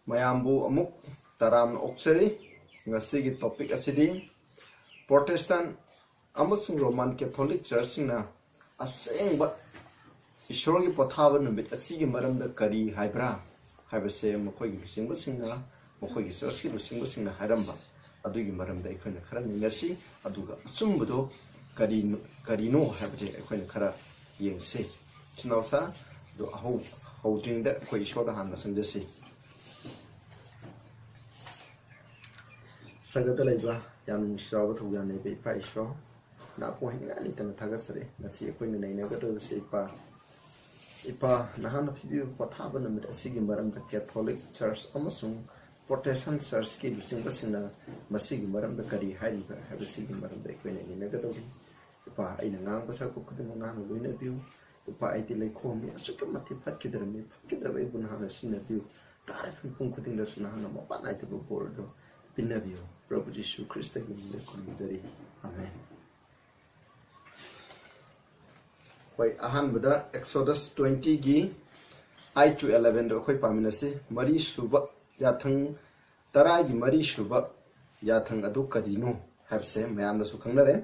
mayambu amuk taram oksari ngasigi topic asidi Protestant amasung Roman Catholic Church na asengba ishorgi pothaba numit asigi maramda kari haibra haibase makoigi lusingba singna makoigi churchki lusingba singna hairamba adugi maramda ikhoina khara ninasi aduga achumbudo karino haibje ikhoina khara yengse chinausa do holding da koi shoda hanna sangdesi sagata laiba yam shrawa thuga ne be pai sho na ko hin ali tan thaga sare na si koi ne na ga do se ipa nahana phibi patha namit asigi maram da Catholic Church amasung Protestant Church ki lusing basina masigi maram da kari hari ba habisigi maram da koi ne ga do ipa aina ngang basa ko kudum na no loina biu ipa ai ti lai khomi asuka mati phat kidrami kidrabai bun hana sina biu tar pung kuding da suna hana ma pa nai te bor do pinavio Prabhu Yishu Christa ki nile kunjari amen wai ahan bada Exodus 20 gi I to 11 do khoi pamina se mari suba yathang tara gi mari suba yathang adu kadino habse mayam na su khangnare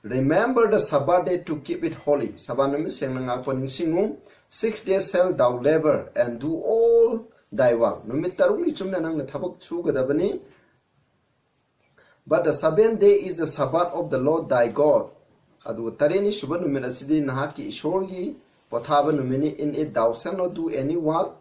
remember the Sabbath day to keep it holy sabanami sengna nga ko ningsingu 6 days shall thou labor and do all thy work numit taruni chumna nang thabak chu gadabani but the seventh day is the Sabbath of the Lord thy God adu tareni shubha numit asidi nahaki ishorgi pothaba numini in it thou shalt not do any work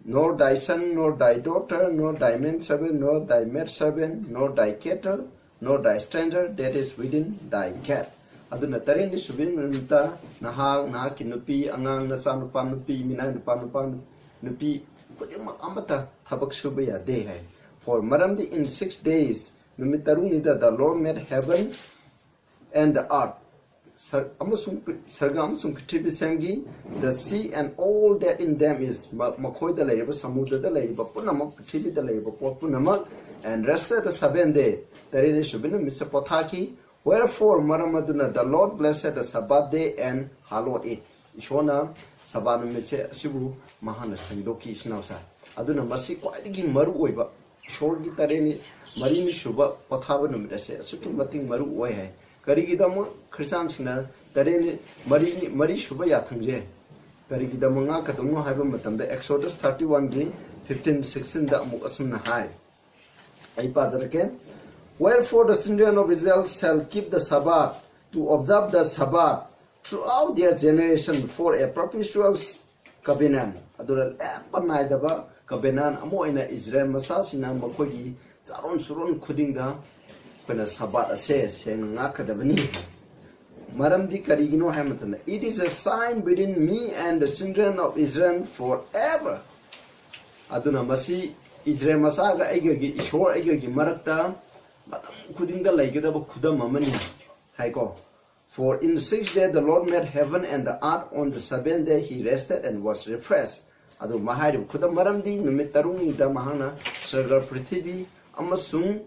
nor thy son nor thy daughter nor thy manservant nor thy maidservant nor thy cattle nor thy stranger that is within thy gate aduna tareni shubin numita nahaki nupi angang na sa nupa nupi minai nupa nupi kudima amata thabak shubha ya de hai for maramdi in 6 days numitaruni the Lord made heaven and the earth amasung sarga amasung prithvi sangi the sea and all that in them is makhoi da laiba samudra da laiba punamak prithvi da laiba punamak and rested the 7th day tarine shubinu mitsa pothaki wherefore maramaduna the Lord blessed the Sabbath day and hallowed it ishona sabanu mitse sibu mahana sangdoki snausa aduna masi kwaidigi maru oiba shorgi tareni marini shuba pothaba numit ase asuki mating maru oi hai karigidama Christian sina tareni mari shuba yathangje karigidama nga kadungo haiba matamda Exodus 31 gi 15 16 da amuk asumna hai ai pajarake wherefore the children of Israel shall keep the Sabbath to observe the Sabbath throughout their generation for a perpetual covenant adura lepanaidaba covenant amoina Israel masasina makogi charon suron khudingda pena Sabbath ase seng ngakadabani maramdi karigino hamatana it is a sign between me and the children of Israel forever aduna masi Israel masaga aigagi ishor aigagi marakta matam khudingda laigedaba khudam amani haiko for in 6 days the Lord made heaven and the earth on the 7th day he rested and was refreshed adu mahari khudam maramdi numit tarungi da mahana sargar prithvi amasung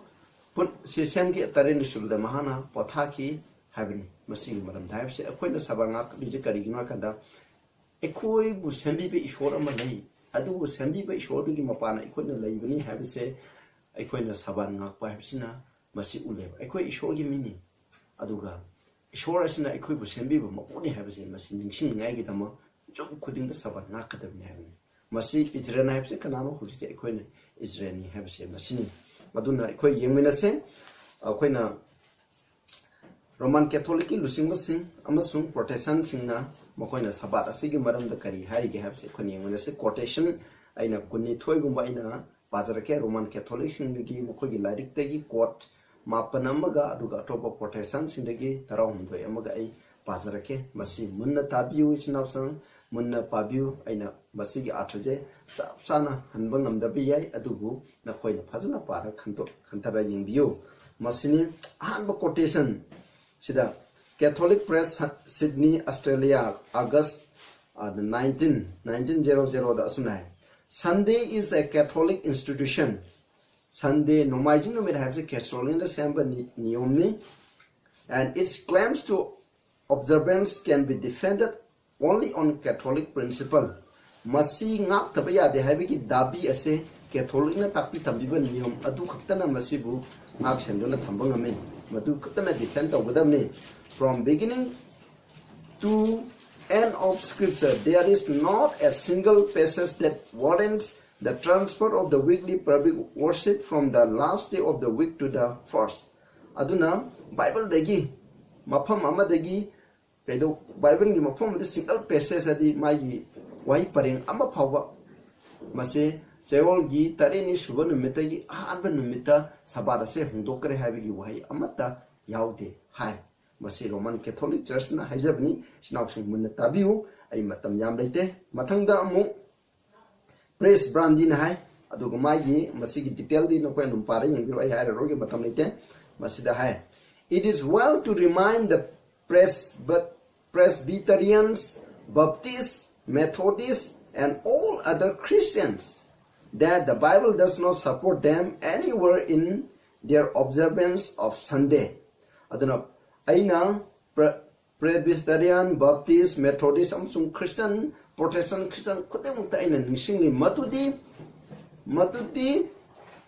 put sisemgi tarin shulda mahana pothaki habni masing maram daibse akoina sabanga bije karigina kada ekoi bu sembi be ishor ama lei adu bu sembi be ishor gi mapana ikoina leibani habse akoina sabanga pa habsina masi uleba ekoi ishor gi mini aduga ishor asina ekoi bu sembi bu maponi habse masi ningsing ngai gi dama jom khuding da sabanga kadabni habni masi Israel habse kanano hujite ekoina Israeli habse masini maduna ekoi yengminase akoina Roman Catholic lusing basing amasung Protestant singna makoina Sabbath asigi maramda kari harige habse khoni yengminase quotation aina kunni thoigumba aina pajarake Roman Catholic singgi makogi ladik tegi quote mapanamaga aduga topa Protestant singgi tarawumdoi amaga ai pajarake masi munna tabiu chinapsang munna pabiu aina masigi atraje chapsana hanbangam da biyai adugu na khoina phajana para khantara yengbiu masini ahanba quotation sida Catholic Press Sydney Australia August the 1900 da asunai Sunday is a Catholic institution Sunday nomaijin no have the Catholic the samba niyomni and its claims to observance can be defended only on Catholic principle. Masi ngak tabaya de habiki dabi ase Catholic na takpi tambiba niyom adu khaktana masibu ngak sendona thamba ngame madu khaktana defend tawgadamni from beginning to end of scripture there is not a single passage that warrants the transfer of the weekly public worship from the last day of the week to the first aduna Bible dagi mafam amadagi kaido Bible gi mafam the single passage adi magi wai pareng ama phawa mase Sewol gi tareni suba numita gi ahanba numita sabara se hungdokre haibigi wai amata yaude hai masi Roman Catholic Church na haijabni sinausung munna tabiu ai matam yam leite mathangda amu praise brandi na hai aduga magi masi gi detail di no ko num pare yengiro ai hai roge matam leite masida hai it is well to remind the Presbyterians, Baptists, Methodists and all other Christians that the Bible does not support them anywhere in their observance of Sunday. Aduna aina Presbyterian, Baptist, Methodist, amasung Christian, Protestant Christian kudemukta aina ningsingli matudi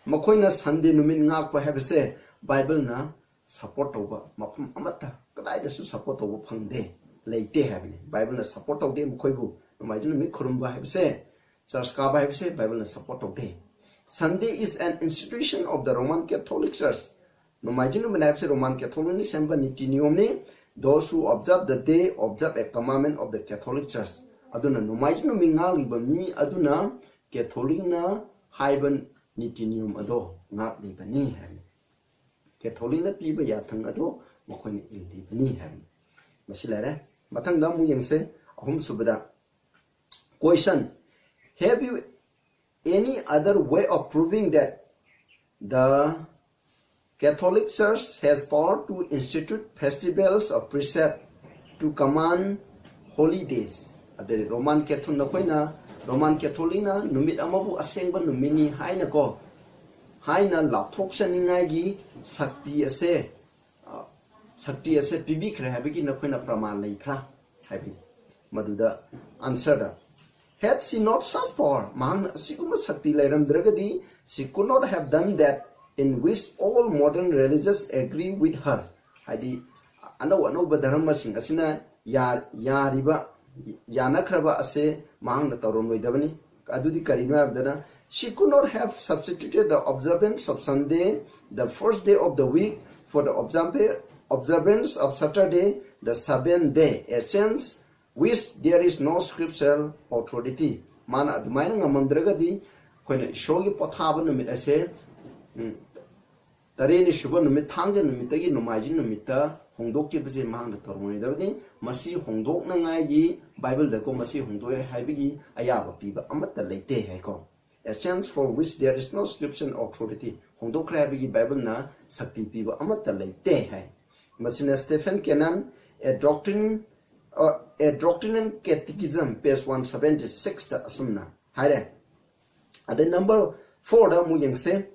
makoina Sunday numin ngakpa habse Bible na support over mafam amata kadai da su support over phangde leite habni Bible na support tawde mukhoibu numajin mi khurumba habse Church ka ba habse Bible na support tawde Sunday is an institution of the Roman Catholic Church numajin mi habse Roman Catholic ni semba niti niyom ni those who observe the day observe a commandment of the Catholic Church aduna numajin mi ngali ba mi aduna Catholic na haiban niti niyom ado ngap li ba ni habni Catholic na piba yathang ado makhoni illi bani hai masilare mathang da mu yengse ahum subada question have you any other way of proving that the Catholic Church has power to institute festivals of precept to command holidays adere Roman Catholic na koina Roman Catholic na numit amabu asengba numini haina ko haina lapthoksaningai gi sakti ase pibi khre habigi na khoina praman leikha habi maduda answer da had she not such power man siguma sakti lairam dragadi she could not have done that in which all modern religious agree with her hadi ano dharma sing asina yariba yanakraba ase mang na taron loidabani adudi karino abdana she could not have substituted the observance of Sunday, the first day of the week, for the observance of Saturday, the seventh day, a sense which there is no scriptural authority. Mana admaina ngamandragadi koina shogi pothaba numit ase tareni shuba numit thangja numitagi numaji numita hongdokki base mangna tormoni dabdi masi hongdok na ngai gi Bible da ko masi hongdoe haibigi ayaba piba amatta leite hai ko a sense for which there is no scripture authority hongdokra habigi Bible na sakti piba amatta leite hai masina Stephen Kennan a doctrine and catechism page 176 ta asumna haire ade number 4 da mu yengse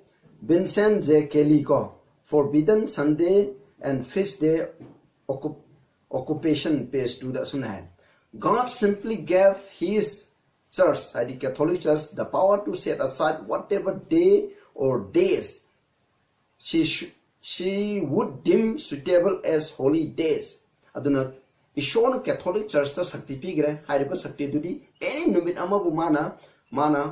Vincent J. Kelly ko forbidden Sunday and feast day occupation page 2 da asumna God simply gave his Church, the Catholic Church, the power to set aside whatever day or days she would deem suitable as holy days. Aduna ishona Catholic Church ta sakti pigre hariba sakti dudi any numit amabu mana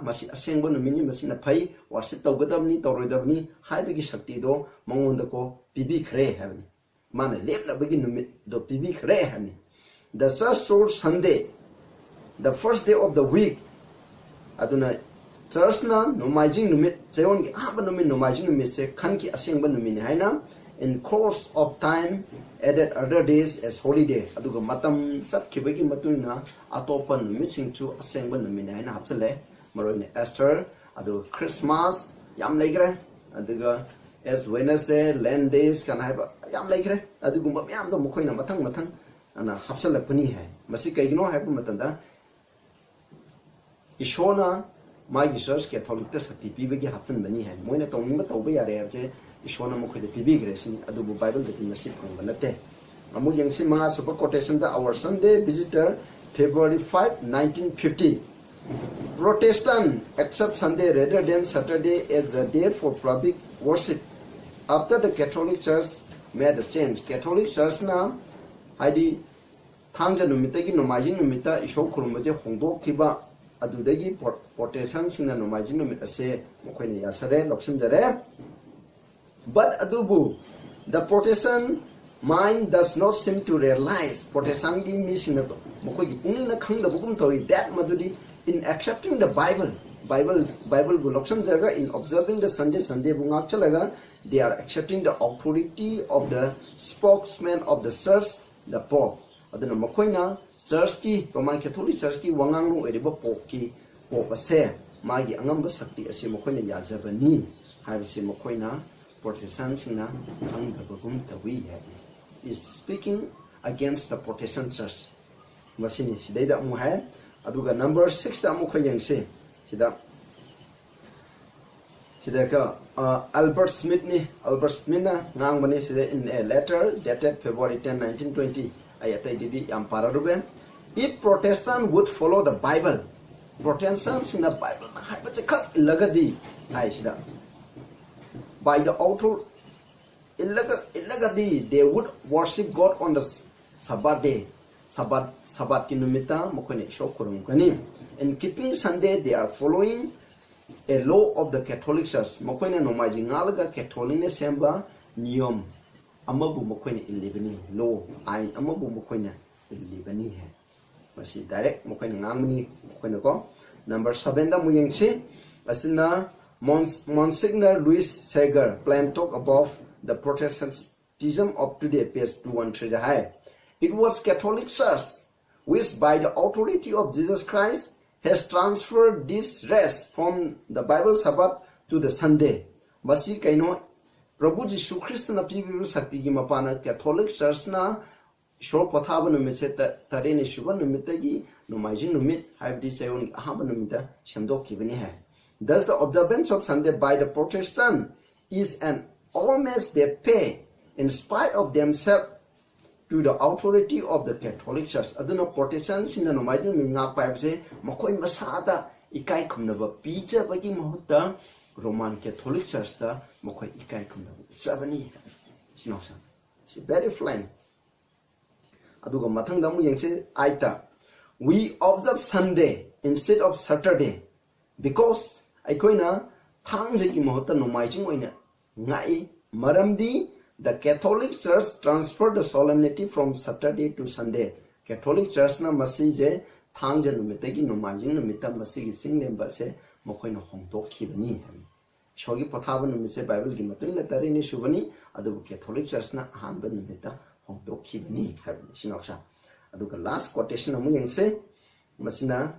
masi asengba numini masi na phai worship tawgadamni tawroidamni haibigi sakti do mangonda ko pibi khre habni mana lepla bagi numit do pibi khre habni the church told Sunday the first day of the week aduna church na nomajing numit cheon gi aba numit nomajing numit se khanki asengba numini haina in course of time added other days as holiday aduga matam sat khibagi matuna atopa numit singchu asengba numini haina hapsale maroine Easter adu Christmas yam legre aduga as Wednesday land days kan haiba yam legre adugumba yam do mukhoina mathang ana hapsale pani hai masi kaigino haiba matanda ishona magi church Catholic ta sakti pibegi hapsan bani hai moina tongning ba tawba yare habje ishona mukhoide pibi gresin adubu Bible da tinasi phangba nate amu yangsi manga super quotation da our Sunday visitor February 5 1950 Protestant accept Sunday rather than Saturday as the day for public worship. After the Catholic Church made a change, Catholic Church na haidi thangja numitagi nomajin numita isho kurumbaje hongdokhiba adudagi Protestant singna nomajin numit ase mokhoina yasare loksimjare. But adubu the Protestant mind does not seem to realize Protestant gi missing mokoi gi pungni na khangda bugum thoi that madudi in accepting the Bible bu loksimjara in observing the Sunday bungak chalaga they are accepting the authority of the spokesman of the church, the Pope. Aduna makoina church ki Roman Catholic Church ki wangang lu eriba Pope ase magi angamba sakti ase makoina yazabani haibase makoina Protestant singna khangdabagum tawi is speaking against the Protestant Church. Masini sidaida amu hai aduga number 6 da amu khayangse sida Albert Smith na ngang bani sida in a letter dated February 10, 1920 ayatai didi yam pararuben. If Protestant would follow the Bible, Protestants in the Bible lagadi ai sida by the author illagadi they would worship God on the Sabbath day. Sabbath kinumita mokone shokurum kani. In keeping Sunday they are following a law of the Catholic Church. Mokoina nomaji ngalaga Catholic ne semba niyom amabu mokoina ilibani law ain amabu mokoina ilibani hai. Masi direct mokoina ngamani mokoina ko. Number 7 da muyengsi asina Monsignor Louis Sager plan talk above the Protestantism of today page 213 high. It was Catholic Church which by the authority of Jesus Christ has transferred this rest from the Bible Sabbath to the Sunday. Masi kaino Prabhu Jisu Christ na pibiru sakti gi mapana Catholic Church na shor pathaba numit se tarene shuba numitagi nomajin numit haibdi sayon ahaba numita shamdok kibani hai. Thus the observance of Sunday by the Protestant is an homage they pay in spite of themselves to the authority of the Catholic Church. Aduna Protestants in the nomajin minga paibse makoi masada ikai kumnaba pija bagi mahuta Roman Catholic Church da makoi ikai kumnaba sabani sinausa. It's very fine. Aduga mathang damu yengse aita we observe Sunday instead of Saturday because aikoina thangje ki mahuta nomajin oina ngai maramdi the Catholic Church transferred the solemnity from Saturday to Sunday. Catholic Church na masi je thangja numitagi nomajin numita masi gi singlemba se mokoina hongdok khibani shogi pathaba numise Bible gi matung na tarini shubani adu Catholic Church na hanba numita hongdok khibani habni sinawsa aduga last quotation amu yengse masina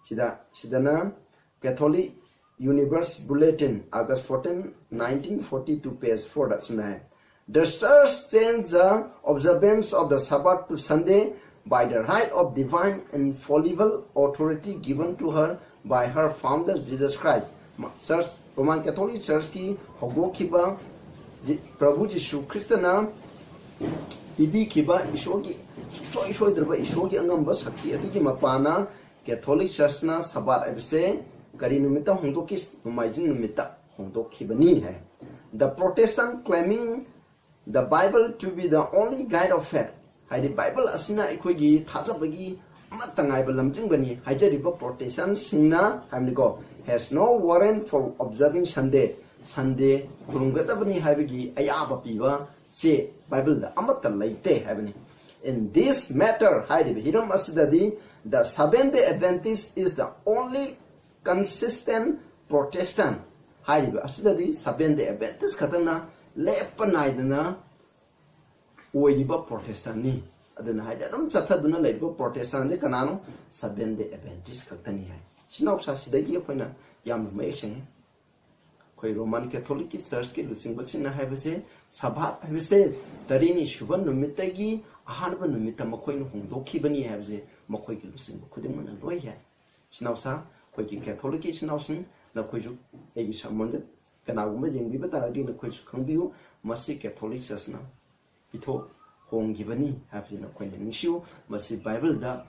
sidana Catholic Universe Bulletin August 14 1942 page 4 that's nine. The church changed the observance of the Sabbath to Sunday by the right of divine infallible authority given to her by her founder Jesus Christ. Church Roman Catholic Church ki hogokhiba Prabhu Jisu Christ na ibi khiba ishogi choi drba ishogi angamba sakti adugi mapana Catholic Church na Sabbath abse kari numita hongdokis nomajin numita hongdokhibani hai. The Protestant claiming the Bible to be the only guide of faith. Haidi Bible asina ikogi thajabagi amatangai balamjing bani haijariba Protestant singna hamnigo has no warrant for observing Sunday kurungatabani haibagi ayaba piba se Bible da amata laite habani. In this matter haidi hiram asidadi the Seventh-day Adventist is the only consistent Protestant. Haidi asidadi Seventh-day Adventist katana lepanaidana oiba Protestant ni aduna haida dum chathaduna leibo Protestant je kanano Seventh-day Adventist khatani hai sinausa sidagi khoina yam mayeng khoi Roman Catholic Church ki lucing bachina haibase Sabbath haibase tarini shuban numitagi ahanba numita makhoi nu hongdokhi bani haibase makhoi ki lucing khudimana loi hai sinausa khoi ki Catholic sinausin na khoiju egi samonde kanaguma jengbi bataradi na khoi khangbiu masi Catholic Church na pitho hongibani habina khoina ningshiu masi Bible da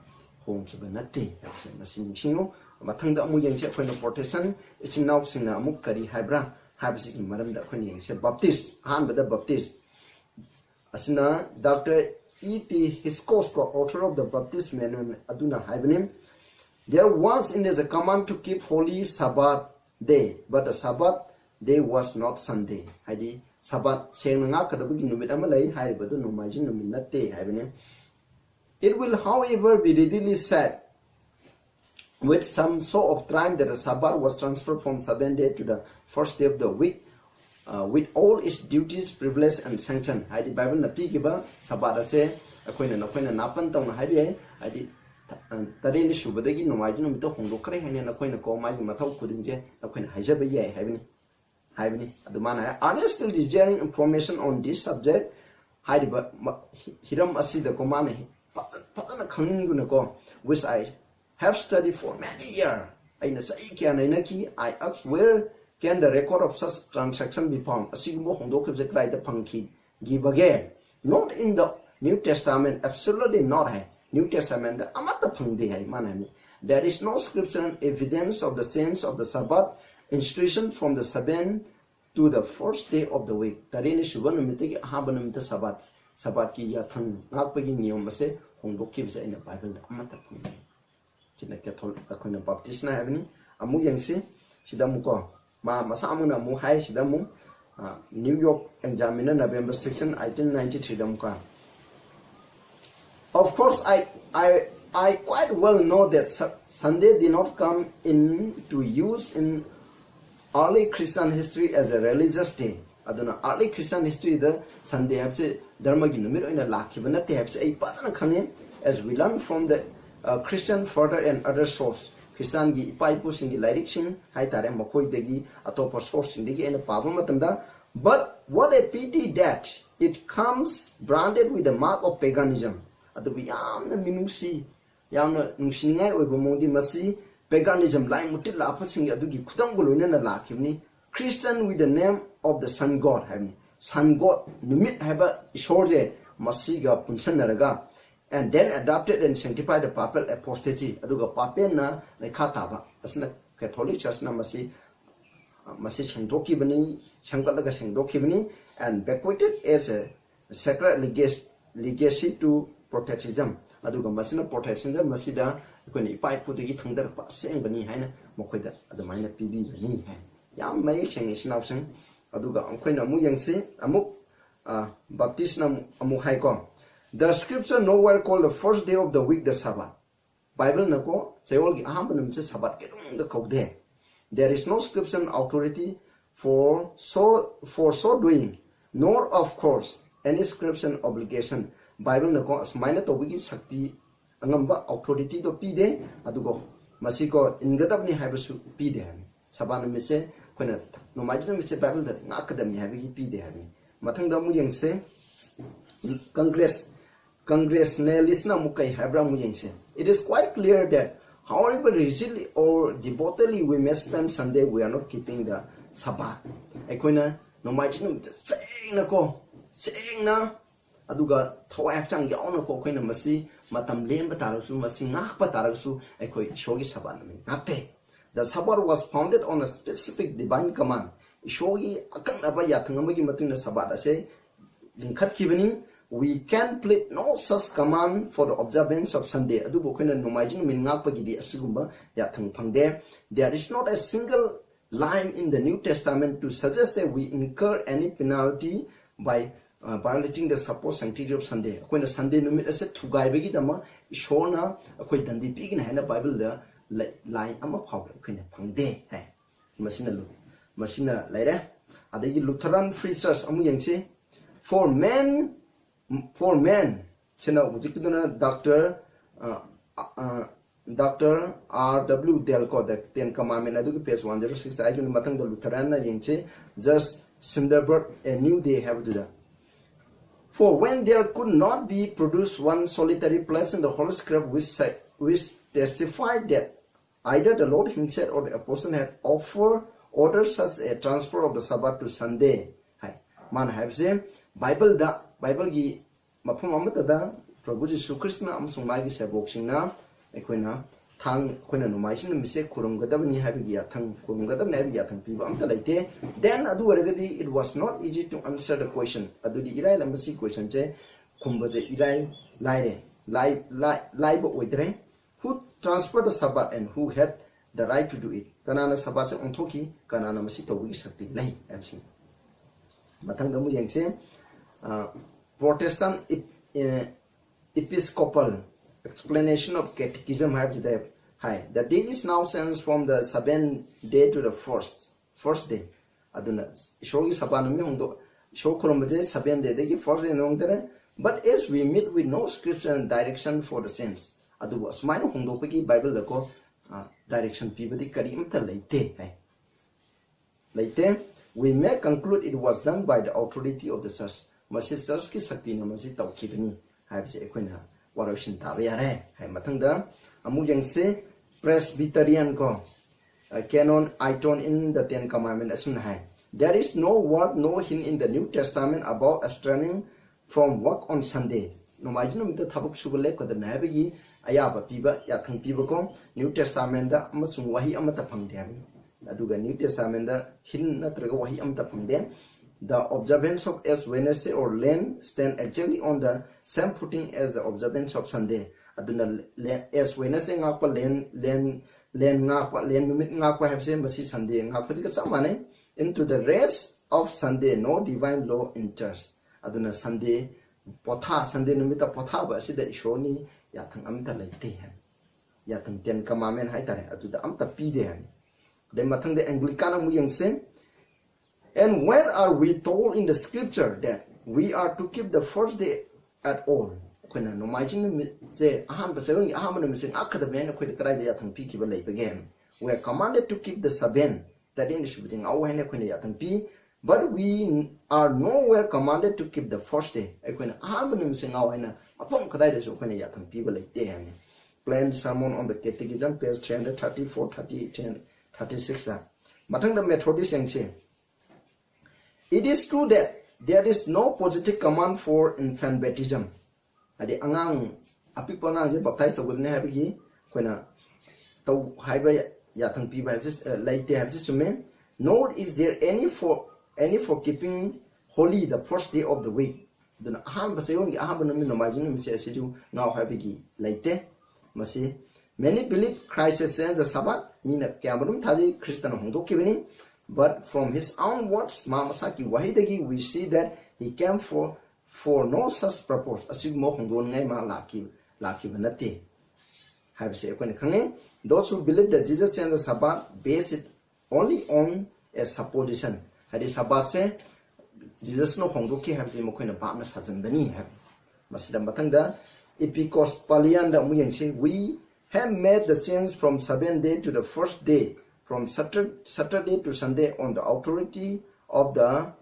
hongkiba natte habse masi ningshiu mathangda amu yengse akhoi na Protestant ichinau singna amu kari haibra habsi ki maramda akhoi yengse Baptist han bada Baptist asina Dr. E.T. Hiskos, author of the Baptist Manual aduna haibnim. There was indeed a command to keep holy Sabbath day, but the Sabbath day was not Sunday. Haidi Sabbath seng nga kadabugi numit amalai haibadu numajin numit natte haibnim. It will, however, be readily said with some sort of time that the Sabbath was transferred from 7 days to the first day of the week. With all its duties, privileges, and sanction. Haidi Bible na pigiba Sabbath ase akoina napan tong haibi haidi tare ni shubadagi nomajin numito hongdokre haine nakoina ko mai mathau kudingje nakoina haijaba yai haibini adumana honestly desiring information on this subject haidi ba hiram asida ko mane patana khanguna ko which I have studied for many years. Aina sai kya naina ki I asked where can the record of such transaction be found? Asigmo hongdokibje krai da phangki gibage not in the New Testament, absolutely not hai. New Testament da amata phangde hai manani. There is no scriptural evidence of the sense of the Sabbath institution from the 7th to the first day of the week. Tarini shuban mitiki habanumita Sabbath ki yathang ngakpagi niyom ase hongdokibje in the Bible da amata phangde. China Catholic akoina Baptist na habni amu yangsi sidamuko ma masamuna mu hai sidamu New York Examiner November 6 1893 damuka. Of course I quite well know that Sunday did not come into use in early Christian history as a religious day. Aduna early Christian history the Sunday habse dharma gi numero ina lakhiba na te habse ai patana khange as we learn from the Christian further and other source. Christian gi ipaipu singi lyric sing hai tare makoi degi atopa source sing degi ena paba matamda. But what a pity that it comes branded with the mark of paganism. Adu yamna minusi yamna nungsingai oibo mongdi masi paganism lai muti lapa singi adu gi khudam goloina na lakhibni Christian with the name of the sun god havni sun god numit haba ishorje masiga punsanaraga and then adopted and sanctified the papal apostasy aduga papel na lekhataba asna Catholic Church na masi sengdoki bani sangkalaga sengdoki bani and bequeathed as a sacred legacy to Protestantism aduga masina Protestantism masida koni ipai pudigi thangdar pa seng bani haina mokoida adumaina pibi bani hai yam mai seng isnauseng aduga amkoina mu yangse amuk Baptist na amu hai ko. The scripture nowhere called the first day of the week the Sabbath. Bible nako sayol gi aham banum se Sabbath kedung the kaude. There is no scriptural authority for so doing, nor of course any scriptural obligation. Bible nako asmaina tobigi sakti angamba authority to pide adugo masiko ingadabni habasu pide hani. Sabana mise kona no majina mise Bible the ngakadami habigi pide hani. Mathangda mu yengse Congressionalist na mukai habra mu yengse. It is quite clear that however rigidly or devotedly we may spend Sunday, we are not keeping the Sabbath. Akoina no majina seng na aduga thawai chang yauna ko koina masi matam len batarasu masi ngak batarasu akoi shogi Sabbath mi ngate. The Sabbath was founded on a specific divine command. Shogi akang aba yathangam gi matuna Sabbath ase linkhat kibani. We can plead no such command for the observance of Sunday. Adu bokena nomajin min ngakpa gidi asigumba yathang phangde. There is not a single line in the New Testament to suggest that we incur any penalty by violating the supposed sanctity of Sunday. Akoina Sunday numit ase thugai begi dama ishona akoi dandi pigin haina Bible the line ama phawre akoina phangde hai masina laire adagi Lutheran Free Church amu yengse for men chena ujikiduna Dr. R.W. Delco the 10 commandment adu page 106 ayun matang the Lutheran na yengche just Cinderberg a new day have to the. For when there could not be produced one solitary place in the Holy Scripture which testified that either the Lord himself or the apostle had ordered such a transfer of the Sabbath to Sunday. Hai man have say Bible gi mafum amata da Prabhu Jesu Christ na amasung magi sabok singna ekoina thang khona no mai sin mise kurum gadab ni habi ya thang kurum gadab na ya thang piba amta laite then adu waragadi it was not easy to answer the question adu di irai lamasi question je khumba je irai lai bo oidre who transferred the Sabbath and who had the right to do it kanana Sabbath se onthoki kanana masi tawgi sakti lai amsi mathang gamu yengse Protestant Episcopal explanation of Catechism have the the day is now changed from the 7th day to the first day. Aduna shogi sabanumi hondo show kolombaje 7th day degi first day nongdere. But as we meet with no scripture and direction for the saints, adu asmaino hondo pegi Bible dako direction pibadi karimta leite hai. Leite we may conclude it was done by the authority of the church. Masi church ki sakti na masi tawkidani haibse ekoina waroshin tabe yare hai mathangda amu jengse Presbyterian ko canon iton in the 10 commandment asun hai there is no word no hint in the New Testament about abstaining from work on Sunday no majinum the thabuk subale ko the nabigi ayaba piba yathang piba ko New Testament da amasung wahi amata phangde aduga New Testament da hin natraga wahi amata phangde the observance of Ash Wednesday or Lent stand exactly on the same footing as the observance of Sunday. Aduna Ash Wednesday ngakpa Lent ngakpa Lent numit ngakpa have same basi Sunday ngakpa dika samane into the rest of Sunday no divine law enters. Aduna Sunday potha Sunday numita potha ba sida ishoni yathang amta laite han yathang 10 commandment hai tare aduda amta pide han de mathang de Anglican amu yangse. And where are we told in the scripture that we are to keep the first day at all? When no margin say we are commanded to keep the Sabbath that in the shooting our hand but we are nowhere commanded to keep the first day. Plain sermon on the Catechism, page 334, 38, 36. Matang the Methodist and say. It is true that there is no positive command for infant baptism. Adi angang api pangang je baptized with ne habigi kwena to haiba yathang pi ba just laite have just men nor is there any for keeping holy the first day of the week. Then han basayon gi ahaba no min no majin mi se asidu ngaw habigi laite masi many believe Christ sends the Sabbath mina kamarum thaji Christian hongdo kibini. But from his own words, Mamasaki Wahidagi, we see that he came for no such purpose. Those who believe that Jesus sent the Sabbath base it only on a supposition. Had Sabbath say Jesus no Hondoki have the Mokina Bama Sajan Beni have. Masidam Batanga, Episcopalian da Muyanchi, we have made the change from 7th day to the first day. From Saturday to Sunday on the authority of the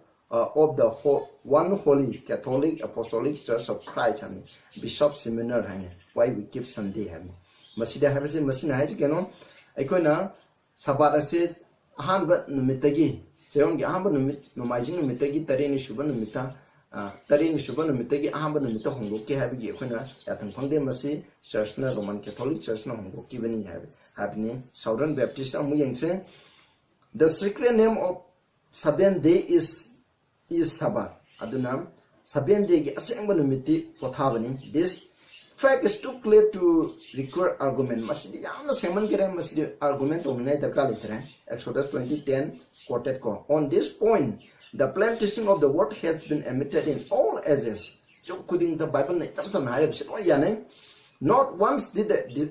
one holy Catholic Apostolic Church of Christ, Bishop Seminar. Why we keep Sunday? Masida have a Masina Hajikano, Equina Sabbath says, Ahanbat Numitagi, Seon Gahamba no Majin Numitagi, Tarini Shubanumita, Tarini Shubanumitagi, Ahamba Numita Hongoki, having Equina, Yatan Ponde Masi, Church na Roman Catholic Church na Hongoki Beni have Southern Baptist Amuyangse. The secret name of 7th day is Sabbath. Adunam 7th day assemble numiti pothabani. This fact is too clear to require argument. Masidi yamna seman kere masidi argument onne darkar litre. Exodus 20:10 quoted ko. On this point, the plain teaching of the word has been emitted in all ages. Jokuding the Bible na tamtam hayab sino yane. Not once did the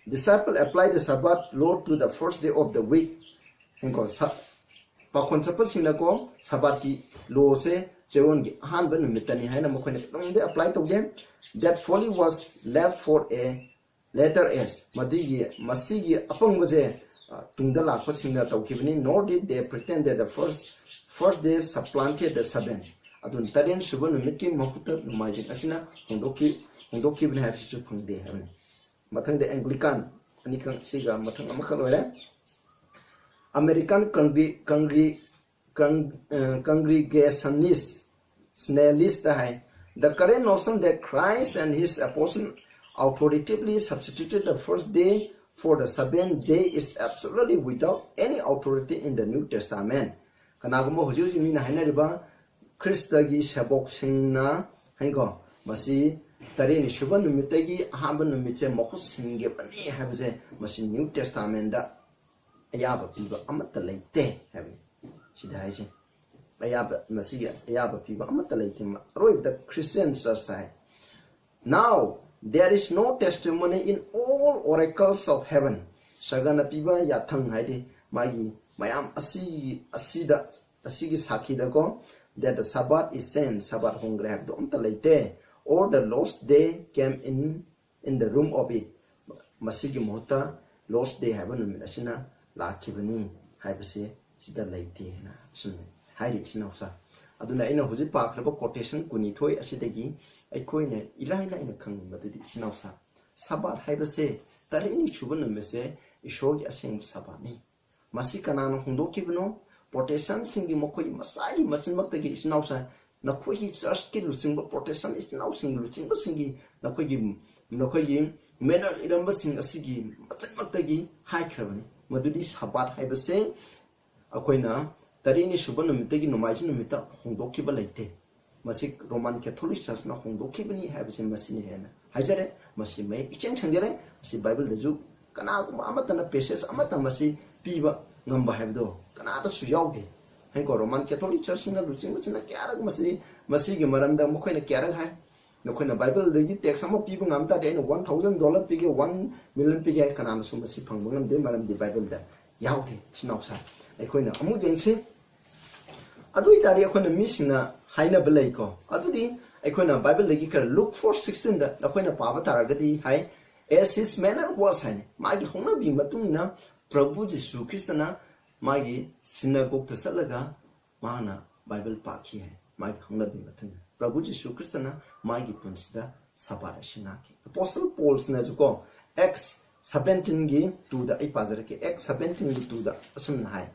disciple apply the Sabbath law to the first day of the week. Pakonsapal sinako Sabbath ki law se jeon gi han ban mitani haina mokhone tongde apply to them. That folly was left for a later age. Madigi masigi apang waje tungda lakpa singa tawkibni nor did they pretend that the first day supplanted the Sabbath. Adun taren shubun mitki mahuta numajin asina hondoki bne have situ phangde have. Mathang the Anglican anikang siga mathang amakal wala American Congregationalist hai. The current notion that Christ and his apostles authoritatively substituted the first day for the seventh day is absolutely without any authority in the New Testament. Kanagamo huju mina hainariba Christagi sabok singna haingo masi tarini shuba numitagi ahamba numitse mahut singge bani habse masi New Testament da ayaba piba amata leite habi sida haise ayaba masi ayaba piba amata leite ma roi the Christians say now there is no testimony in all oracles of heaven sagana piba yathang haide magi mayam asigi sakhi da ko that the Sabbath is sent Sabbath hongre have dom talaite or the Lord's day came in the room of it masigi mohta Lord's day have no minasina lakibani haibase sida laite na sunne hairi sinausa aduna ina huji pakraba quotation kuni thoi asidagi aikoine ilaila ina khang madudi sinausa Sabbath haibase tarini chuban mese ishogi aseng Sabbath ni masi kanana hondokibno Protestant singi mokoi masagi masin maktagi sinausa nakoi church ki luchingba Protestant isnau singi luchingba singi nakoi menal iramba sing asigi masin maktagi haikrabani madudi Sabbath haibase akoina tarini shuban numitagi nomaiji numita hongdokiba leite masi Roman Catholic Church na hongdokibani haibase masini hena haijare masi mai icheng changjare masi Bible daju kana kuma amatana passage amata masi piba ngamba haibdo kana ta suyauge hainko Roman Catholic Church na luching china kyarag masi ge maramda mokhoina kyarag hai nokoina Bible dagi text ama piba ngamta de $1,000 pige $1 million pige kana na sumasi phangbangam de maram di Bible da yaude sinausa aikoina amu jengse adui tari akoina misina haina belai ko adudi aikoina Bible dagi kar Luke 4:16 da akoina paba taragadi hai as his manner was hai magi hongna bi matungina Prabhu Jesu Kristna magi synagogue ta salaga mana Bible pakhi hai magi hongna bi matung Prabhu Jesu Kristna magi punsida sabara shinaki Apostle Paul sna juko Acts 17 gi to the ipazar ke Acts 17 gi to the asum hai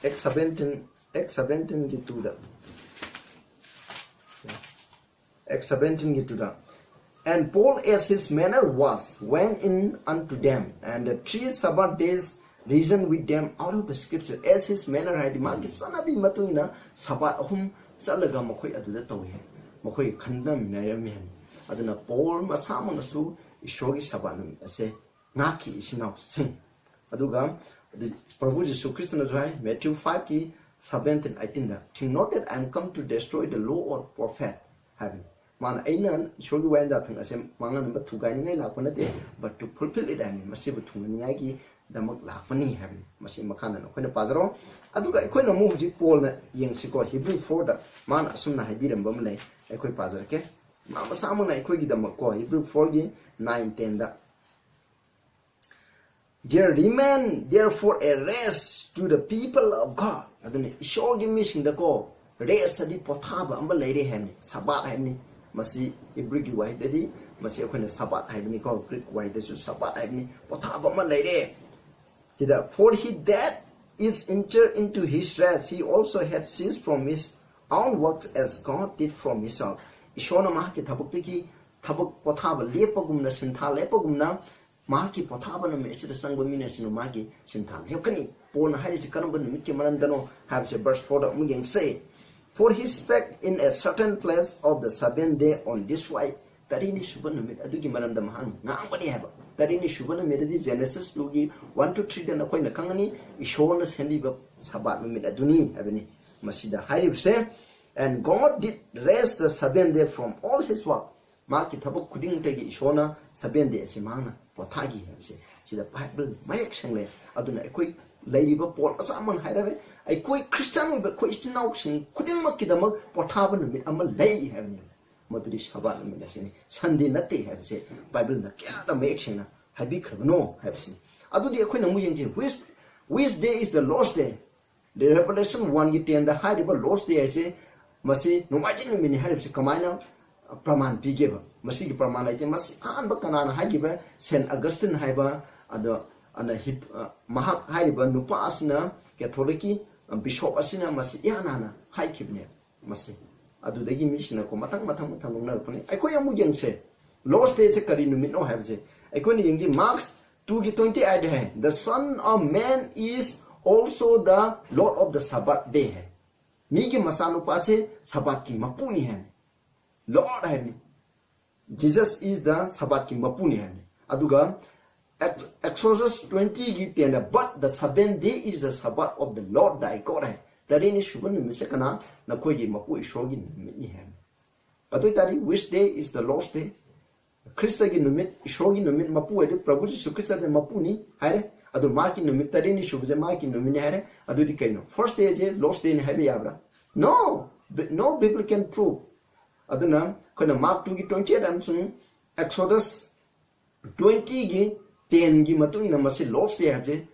Acts 17 gi to the Acts 17 gi to the And Paul, as his manner was, went in unto them, and the 3 Sabbath days reasoned with them out of the scripture. As his manner had magi sanabi matuina Sabbath ahum salaga makoi aduda tawi makoi khandam nayami han aduna Paul masamana su ishogi Sabbath ase ngaki isinau sing aduga Prabhu Jesu Christ na jai Matthew 5 ki 17 18 da think not that I am come to destroy the law or prophet having man aina shogi wanda thang ase mangan ba thugai ngai lakona de but to fulfill it I mean masibu thungani ngai ki damak lakpani having masi makana no khoina pazaro aduga khoina mu huji Paul na yengsiko Hebrew 4 da man asumna haibiram bam lai khoi pazar ke ma masamu na khoi gi damak ko Hebrew 4 gi 9 10 da There remain therefore a rest to the people of God adune shogi missing the ko rest adi pothaba amba leire hem Sabbath hem masi Hebrew gi wai dadi masi akhona Sabbath haibni ko Greek wai da su Sabbath haibni pothaba ma leire tida for he that is entered into his rest he also had ceased from his own works as God did from himself ishona ma ki thabuk ki thabuk pothaba lepagumna sintha lepagumna Maki pothaba no me sita sangba minasino maki sinthal hekani pon hairi kanam ban mikki marandano have a verse 4 da mugeng say for he spake in a certain place of the 7th day on this way tarini shuban no me adugi maranda mahang ngambani haba tarini shuban no me di Genesis 2 gi 1 to 3 da na koina kangani ishona sendi ba sabat no me aduni abani masida hairi say and God did rest the 7th day from all his work maki thabuk kuding tegi ishona 7th day simana pothagi hamse sida Bible mayak sangle aduna ekoi leiriba Paul asaman hairabe ekoi Christian ba koi istinau sing kuding makki damak pothaba numit ama lei hamni maduri Sabbath numit asini Sunday natte hamse Bible na kya da mayak sangna habi khrabno hamse adudi ekoi namu yengje which day is the Lord's day the Revelation 1 gi 10 the hairiba Lord's day ase masi nomajin numini hairibse kamaina praman pigeba masi gi praman aite masi an ba kanana hagiba Saint Augustine haiba ada ana hip mahak haiba nupa asina Catholic bishop asina masi yanana haikibne masi adu dagi misina ko matang nungna pone ai ko yamu jengse Lord's day se kari numit no have se ꯑꯩꯈꯣꯏꯅ ꯌꯦꯡꯒꯤ Mark 2:28 hai. The Son of Man is also the Lord of the Sabbath day hai. Mi ki masanu pache Sabbath ki mapuni hai. Lord hai. Jesus is the Sabbath ki mapuni hai. Aduga Exodus 20:10 but the seventh day is the Sabbath of the Lord thy God hai. Tari ni shubhan mi se kana na koi ki mapu ishor ki ni hai. Adu tari which day is the Lord's day? Krista ki numit ishor ki numit mapu hai. Prabhu Jisu Krista je mapu ni hai. Adu ma ki numit tari ni shubha je ma ki numit ni hai. Adu di kaino first day je Lord's day ni hai yabra. No Bible can prove. Adu na koina Mark 2:28 amsung Exodus 20:10 gi matung na masi Lord's day habje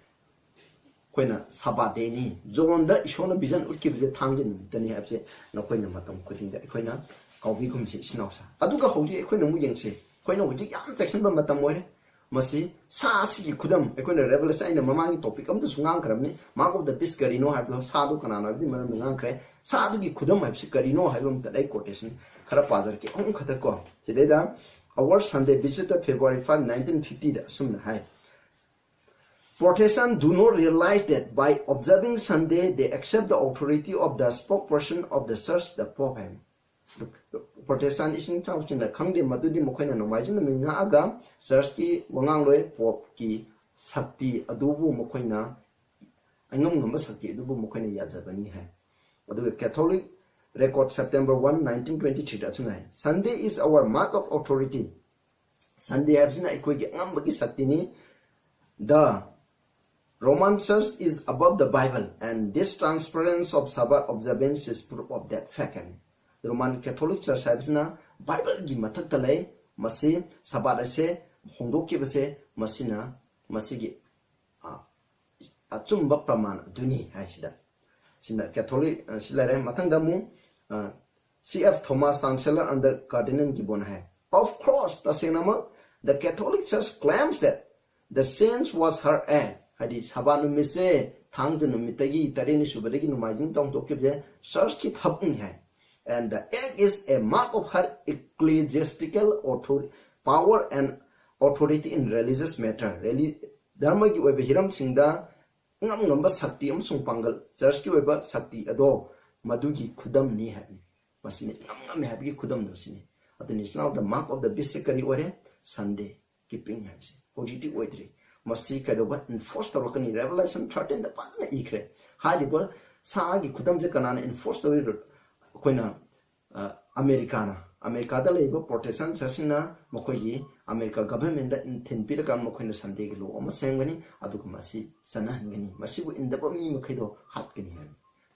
koina Sabbath day ni John da ishona vision utki bje thangjin tani habje na koina matam khuding da koina kawbi kum se sinausa aduga hoji koina mu yengse koina hoji yam section ba matam moire masi sa si khudam koina revelation ina mamangi topic am to sungang kramni mark of the beast karino habdo sa du kana na bi maram ngang kre sa du gi khudam habsi karino habam ta dai quotation khara pajar ke ong khata ko sideda our Sunday visitor February 5, 1950 da sumna hai. Protestants do not realize that by observing Sunday they accept the authority of the spokesperson of the church, the Pope. Protestant is in town in the Kangde Madudi Mokana Nomajin Minga church ki Wangangloy Pope ki Sakti Adubu Mokoina Angam number Sakti Adubu Mokana Yazabani hai. The Catholic record September 1, 1923 that's why Sunday is our mark of authority. Sunday habsina equate ngambagi saktini. The Roman Church is above the Bible and this transference of Sabbath observance is proof of that fact. The Roman Catholic Church habsina Bible gi mathak talai masi Sabbath ase hongdoki base masina masigi achumba praman duni haisida. Sina Catholic silare mathang damu C.F. Thomas Chancellor and the Cardinal Gibbon hai. Of course, the Catholic Church claims that the saint was her heir. Hadi sabanu mise thangjanu mitagi tarini subadagi numajing tong tokibje church ki thapung hai. And the egg is a mark of her ecclesiastical authority, power and authority in religious matter. Dharma ki oiba hiram singda ngam ngamba sakti amsung pangal church ki oiba sakti ado Madugi Kudam ni happy. Masini ngam happy Kudam no sini. At is now the mark of the bisicary ore Sunday keeping happy. Positive oitri. Masi kadoba enforced the rock in Revelation 13 the partner ikre. Hadible Sagi Kudam Zekanana enforced the river Quina Americana. America the labor Protestant Chasina Mokoyi, America government that in Tenpirakan Mokoina Sunday law, Masangani, Adukumasi, Sanangani, Masibu in the Bomi Mokedo, Hatkini.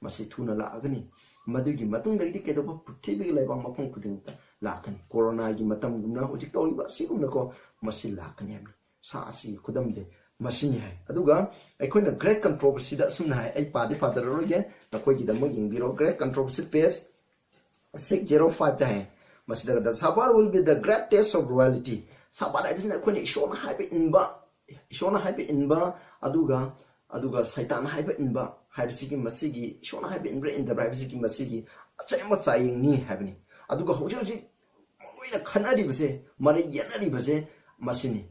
Masi tuna la agani madugi matung dagi kedo ba puthibi laibang mapong kuding lakan corona gi matam gumna hojik tawli ba sigumna ko masi lakani ami sa si kudam de masini hai aduga aikoina great controversy da sumna hai ai padi father roge na koi gi da mo yingbiro great controversy page 605 da hai masi da the Sabbath will be the great test of royalty Sabbath is na koi shona haibe inba aduga saitan haibe inba Habsiki Masigi, Shona have been in the Rabsiki Masigi, a time of saying ni having. Aduga Hojoji, Moina Canadi Base, Marie Yanadi Base, Masini,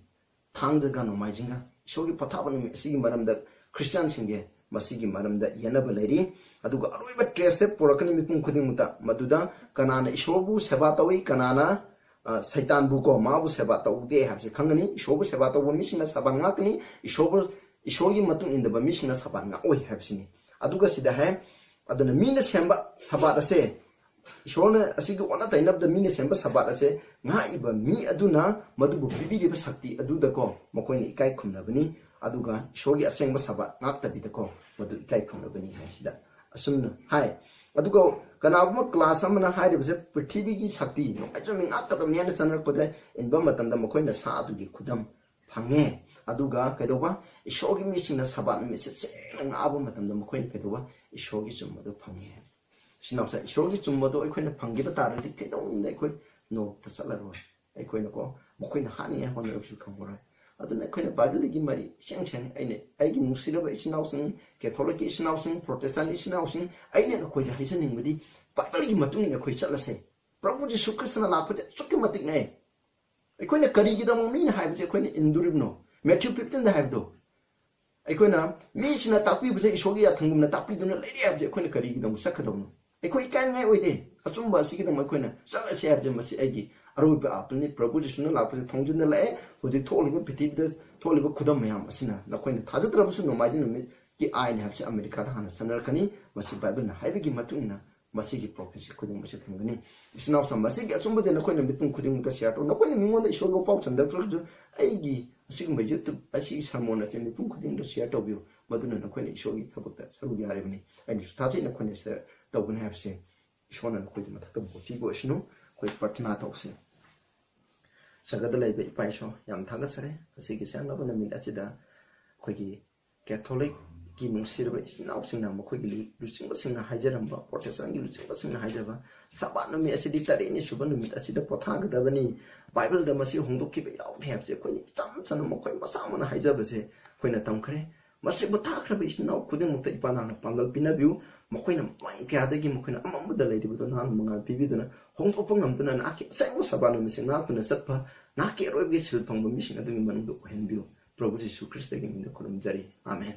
Tanga Gano Majinga, Shogi Pataban, Sigi Madam the Christian Singe, Masigi Madam the Yanaba lady, Aduga Ariba Trace, Porakani Kudimuta, Maduda, Kanana, Shobu, Sabatawi, Kanana, Saitan Buko, Mabu Sabato, they have the Kangani, Shobu Sabato, Mission as Sabangakani, Shobu. Ishogi matung in the Bamishna Sabanga, oi have seen it. Aduga Sidahem, Adana Minas Hemba Sabata say, Shona Asigo one at the end of the Minas Hemba Sabata say, Naiba mi Aduna, Madubu Bibi Sakti, Adudaco, Mokoni Kai Kunabani, Aduga, Shogi Asengba Sabat, not the Bitaco, Madu Kai Kunabani Hashida. Asumna, hi. Adugo, Kanabma class, Samana Hide was a pretty big Sakti, no, I don't mean after the Miana Sana Pode in Bamatan the Mokoina Sadugi Kudam, Pange, Aduga, Kadoba. Shogi mission as Sabat Mrs. and album at the McQueen Pedova, Shogi Jumado Pangi. She now said Shogi Jumado, I couldn't Pangita, they don't they could know the salary. I couldn't go, McQueen Honey, and one of you come over. I don't know, couldn't badly give my Shang Chang, I give Muslim is now Catholic is now Protestant is now I never quite hastening with it, but Bible Matung a quick say. Probably Shukristan and I put it Sukimatic name. ꯑꯩꯈꯣꯏꯅ ꯀꯔꯤꯒꯤꯗꯃꯛ ꯃꯤꯅ ꯍꯥꯏꯕꯁꯦ ꯑꯩꯈꯣꯏꯅ ꯏꯟꯗꯣꯔꯤꯕꯅꯣ Matthew 15ꯗ ꯍꯥꯏꯕꯗꯣ ꯑꯩꯈꯣꯏꯅ ꯃꯤꯁꯤꯅ ꯇꯥꯛꯄꯤꯕꯁꯦ ꯏꯁꯣꯔꯒꯤ ꯌꯥꯊꯪꯒꯨꯝꯅ ꯇꯥꯛꯄꯤꯗꯨꯅ ꯂꯩꯔꯦ ꯍꯥꯏꯕꯁꯦ ꯑꯩꯈꯣꯏꯅ ꯀꯔꯤꯒꯤꯗꯃꯛ ꯆꯠꯀꯗꯧꯅꯣ ꯑꯩꯈꯣꯏ ꯏꯀꯥꯏꯅꯤꯡꯉꯥꯏ ꯑꯣꯏꯗꯦ ꯑꯆꯨꯝꯕ ꯑꯁꯤꯒꯤꯗꯃꯛ ꯑꯩꯈꯣꯏꯅ ꯆꯠꯂꯁꯤ ꯍꯥꯏꯕꯁꯦ ꯃꯁꯤ ꯑꯩꯒꯤ ꯑꯔꯣꯏꯕ ꯑꯥꯔꯊꯅꯤ ꯄ꯭ꯔꯚꯨ ꯖꯤꯁꯨꯅ ꯂꯥꯛꯄꯁꯦ ꯊꯣꯡꯖꯤꯟꯗ ꯂꯥꯛꯑꯦ ꯍꯧꯖꯤꯛ ꯊꯣꯛꯂꯤꯕ ꯄ꯭ꯔꯤꯊꯤꯕꯤꯗ ꯊꯣꯛꯂꯤꯕ ꯈꯨꯗꯝ ꯃꯌꯥꯝ ꯑꯁꯤꯅ ꯅꯈꯣꯏꯅ ꯊꯥꯖꯗ꯭ꯔꯕꯁꯨ ꯅꯣꯡꯃꯥꯏꯖꯤꯡ ꯅꯨꯃꯤꯠꯀꯤ ꯑꯥꯏꯟ ꯍꯥꯏꯕꯁꯦ ꯑꯃꯦꯔꯤꯀꯥꯗ ꯍꯥꯟꯅ ꯆꯠꯅꯔꯛꯀꯅꯤ ꯃꯁꯤ ꯕꯥꯏꯕꯜꯅ ꯍꯥꯏꯕꯒꯤ ꯃꯇꯨꯡ ꯏꯟꯅ ꯃꯁꯤꯒꯤ ꯄ꯭ꯔꯣꯐꯦꯁꯤ ꯈꯨꯗꯤꯡꯃꯛꯁꯦ ꯊꯝꯒꯅꯤ ꯏꯆꯤꯟꯅꯥꯎꯁꯥ ꯃꯁꯤꯒꯤ ꯑꯆꯨꯝꯕꯁꯦ ꯅꯈꯣꯏꯅ ꯃꯤꯄꯨꯝ ꯈꯨꯗꯤꯡꯃꯛꯇ ꯁꯤꯌꯥꯔ ꯇꯧ ꯅꯈꯣꯏꯅ ꯃꯤꯉꯣꯟꯗ ꯏꯁꯣꯔꯒ ꯄꯥꯎ ꯆꯟꯗꯕꯁꯨ ꯑꯩꯒꯤ ꯑꯁꯤꯒꯨꯝꯕ ꯌꯨꯇ꯭ꯌꯨꯕ ꯑꯁꯤꯒꯤ ꯁꯔꯃꯣꯟ ꯑꯁꯤ ꯃꯤꯄꯨꯝ ꯈꯨꯗꯤꯡꯃꯛꯇ ꯁꯤꯌꯥꯔ ꯇꯧꯕꯤꯌꯨ ꯃꯗꯨꯅ ꯅꯈꯣꯏꯅ ꯏꯁꯣꯔꯒꯤ ꯊꯕꯛꯇ ꯁꯔꯨꯛ ꯌꯥꯔꯤꯕꯅꯤ ꯑꯩꯅꯁꯨ ꯊꯥꯖꯩ ꯅꯈꯣꯏꯅ ꯁꯤꯌꯥꯔ ꯇꯧꯒꯅꯤ ꯍꯥꯏꯕꯁꯦ ꯏꯁꯣꯔꯅ ꯅꯈꯣꯏꯒꯤ ꯃꯊꯛꯇ ꯚꯣꯠ ꯄꯤꯕ ꯑꯣꯏꯁꯅꯨ ꯑꯩꯈꯣꯏ ꯄ꯭ꯔꯊꯅꯥ ꯇꯧꯁꯤ ꯁꯒꯗ ꯂꯩꯕ ꯏꯄꯥ ꯏꯁꯣꯔ ꯌꯥꯝ ꯊꯥꯒꯠꯆꯔꯦ ꯃꯁꯤꯒꯤ ꯆꯪꯂꯕ ꯅꯨꯃꯤꯠ ꯑꯁꯤꯗ ꯑꯩꯈꯣꯏꯒꯤ ꯀꯦꯊꯣꯂꯤꯛꯀꯤ ꯅꯨꯡꯁꯤꯔꯕ ꯏꯆꯤꯟꯅꯥꯎꯁꯤꯡꯅ ꯃꯈꯣꯏꯒꯤ ꯂꯨꯆꯤꯡꯕꯁꯤꯡꯅ ꯍꯥꯏꯖꯔꯝꯕ ꯄ꯭ꯔꯣꯇꯦꯁꯇꯥꯟꯒꯤ ꯂꯨꯆꯤꯡꯕꯁꯤꯡꯅ ꯍꯥꯏꯖꯕ ꯁꯥꯕꯥꯠ ꯅꯨꯃꯤꯠ ꯑꯁꯤꯗꯤ ꯇꯔꯦꯠꯅꯤ ꯁꯨꯕ ꯅꯨꯃꯤꯠ ꯑꯁꯤꯗ ꯄꯣꯊꯥꯒꯗꯕꯅꯤ ꯕꯥꯏꯕꯜꯗ ꯃꯁꯤ ꯍꯣꯡꯗꯣꯛꯈꯤꯕ ꯌꯥꯎꯗꯦ ꯍꯥꯏꯕꯁꯦ ꯑꯩꯈꯣꯏꯅ ꯏꯆꯝ ꯆꯝꯅ ꯃꯈꯣꯏ ꯃꯁꯥ ꯃꯛꯅ ꯍꯥꯏꯖꯕꯁꯦ ꯑꯩꯈꯣꯏꯅ ꯇꯝꯈ꯭ꯔꯦ ꯃꯁꯤꯕꯨ ꯊꯥꯈ꯭ꯔꯕ ꯏꯆꯤꯟꯅꯥꯎ ꯈꯨꯗꯤꯡꯃꯛꯇ ꯏꯄꯥ ꯅꯍꯥꯛꯅ ꯄꯥꯡꯒꯜ ꯄꯤꯅꯕꯤꯌꯨ ꯃꯈꯣꯏꯅ ꯃꯥꯏ ꯀꯌꯥꯗꯒꯤ ꯃꯈꯣꯏꯅ ꯑꯃꯝꯕꯗ ꯂꯩꯔꯤꯕꯗꯣ ꯅꯍꯥꯛꯅ ꯃꯉꯥꯜ ꯄꯤꯕꯤꯗꯨꯅ ꯍꯣꯡꯗꯣꯛꯄ ꯉꯝꯗꯨꯅ ꯅꯍꯥꯛꯀꯤ ꯑꯁꯦꯡꯕ ꯁꯕꯥ ꯅꯨꯃꯤꯠꯁꯦ ꯉꯥꯛꯇꯨꯅ ꯆꯠꯄ ꯅꯍꯥꯛꯀꯤ ꯑꯔꯣꯏꯕꯒꯤ ꯁꯤꯜ ꯐꯪꯕ ꯃꯤꯁꯤꯡ ꯑꯗꯨꯒꯤ ꯃꯅꯨꯡꯗ ꯑꯣꯏꯍꯟꯕꯤꯌꯨ ꯄ꯭ꯔꯚꯨ ꯖꯤꯁꯨ ꯈ꯭ꯔꯤꯁꯇꯒꯤ ꯃꯤꯡꯗ ꯈꯨꯔꯨꯝꯖꯔꯤ ꯑꯥꯃꯦꯟ